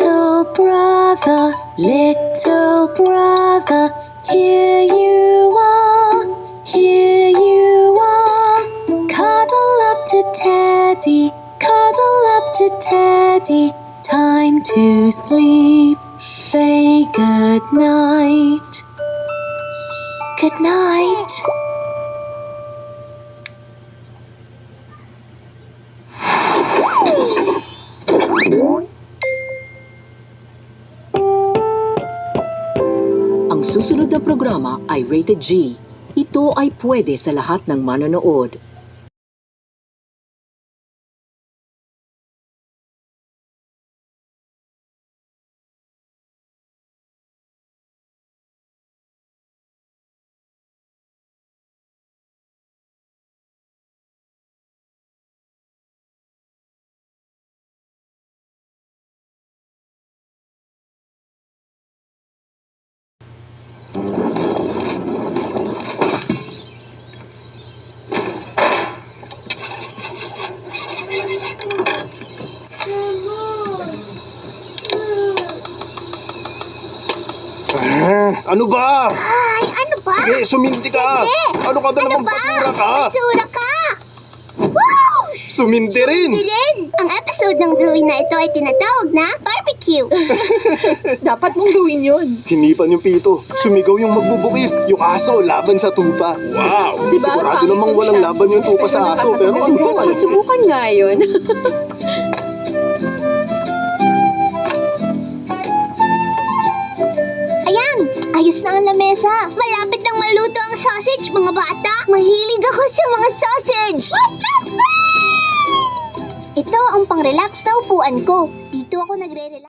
little brother, here you are, here you are. Cuddle up to Teddy, cuddle up to Teddy. Time to sleep, say good night. Good night. Ang susunod na programa ay rated G. Ito ay pwede sa lahat ng manonood. Ano ba? Ay, ano ba? Sige, suminti ka! Sige! Ano ka ba namang basura ka? Basura ka! Wow! Suminti rin! Hindi rin! Ang episode ng drawing na ito ay tinatawag na barbecue. Dapat mong gawin yun. Hinipan yung pito. Sumigaw yung magbubukit. Yung aso, laban sa tupa. Wow! Diba? Sigurado namang walang laban yung tupa sa aso. Pero ano ba? Subukan nga yun. Ayan! Ayos na ang lamesa. Malapit nang maluto ang sausage, mga bata. Mahilig ako sa mga sausage. Ito ang pang-relax na upuan ko. Dito ako nagre-relax.